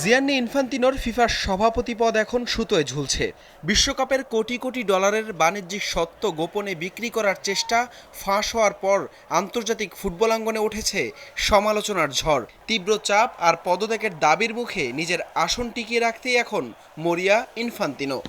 Gianni ইনফান্তিনোর ফিফার সভাপতি পদ এখন সুতোয় ঝুলছে। বিশ্বকাপের কোটি কোটি ডলারের বাণিজ্যিক স্বত্ব গোপনে বিক্রি করার চেষ্টা ফাঁস হওয়ার পর আন্তর্জাতিক ফুটবলাঙ্গনে উঠেছে সমালোচনার ঝড়। তীব্র চাপ আর পদত্যাগের দাবির মুখে নিজের আসন টিকিয়ে রাখতেই এখন মরিয়া ইনফান্তিনো।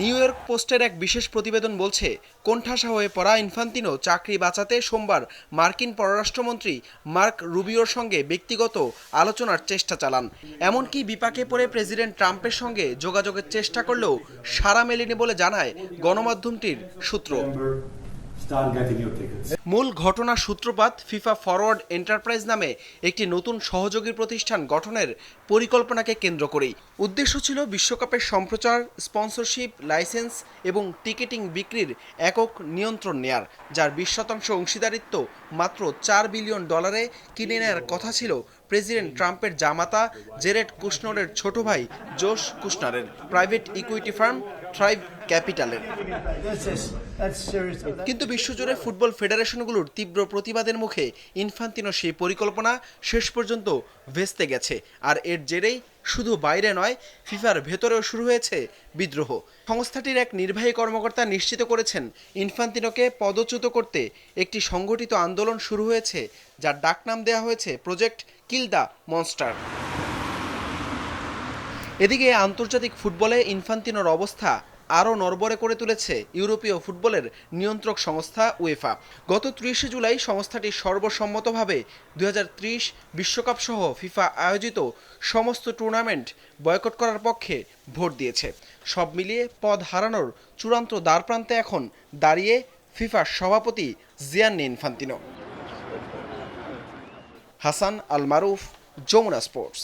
নিউ ইয়র্ক পোস্টের এক বিশেষ প্রতিবেদন বলছে, কোণঠাসা হয়ে পড়া ইনফান্তিনো চাকরি বাঁচাতে সোমবার মার্কিন পররাষ্ট্রমন্ত্রী মার্ক রুবিওর সঙ্গে ব্যক্তিগত আলোচনার চেষ্টা চালান। এমনকি বিপাকে পড়ে প্রেসিডেন্ট ট্রাম্পের সঙ্গে যোগাযোগের চেষ্টা করলেও সাড়া মেলেনি বলে জানায় গণমাধ্যমটির সূত্র। মূল ঘটনার সূত্রপাত ফিফা ফরওয়ার্ড এন্টারপ্রাইজ নামে একটি নতুন সহযোগী প্রতিষ্ঠান গঠনের পরিকল্পনাকে কেন্দ্র করেই। উদ্দেশ্য ছিল বিশ্বকাপের সম্প্রচার, স্পন্সরশিপ, লাইসেন্স এবং টিকেটিং বিক্রির একক নিয়ন্ত্রণ নেয়ার, যার 20% অংশীদারিত্ব মাত্র $4 বিলিয়ন কিনে নেয়ার কথা ছিল প্রেসিডেন্ট ট্রাম্পের জামাতা জেরেড কুশনারের ছোট ভাই জোশ কুশনারের প্রাইভেট ইকুইটি ফার্ম থ্রাইভ ক্যাপিটালের। কিন্তু বিশ্বজুড়ে ফুটবল ফেডারেশনগুলোর তীব্র প্রতিবাদের মুখে ইনফান্তিনো সেই পরিকল্পনা শেষ পর্যন্ত ভেস্তে গেছে। আর এর জেরেই শুধু বাইরে নয়, ফিফার ভেতরেও শুরু হয়েছে বিদ্রোহ। সংস্থাটির এক নির্বাহী কর্মকর্তা নিশ্চিত করেছেন, ইনফান্তিনোকে পদচ্যুত করতে একটি সংগঠিত আন্দোলন শুরু হয়েছে, যার ডাকনাম দেওয়া হয়েছে প্রজেক্ট কিল দ্য মনস্টার। এদিকে আন্তর্জাতিক ফুটবলে ইনফান্তিনোর অবস্থা আরও নড়বড়ে করে তুলেছে ইউরোপীয় ফুটবলের নিয়ন্ত্রক সংস্থা উয়েফা। গত 30 জুলাই সংস্থাটি সর্বসম্মতভাবে 2030 বিশ্বকাপ সহ ফিফা আয়োজিত সমস্ত টুর্নামেন্ট বয়কট করার পক্ষে ভোট দিয়েছে। সব মিলিয়ে পদ হারানোর চূড়ান্ত দ্বারপ্রান্তে এখন দাঁড়িয়ে ফিফার সভাপতি জিয়ান্নি ইনফান্তিনো। হাসান আল মারুফ, যমুনা স্পোর্টস।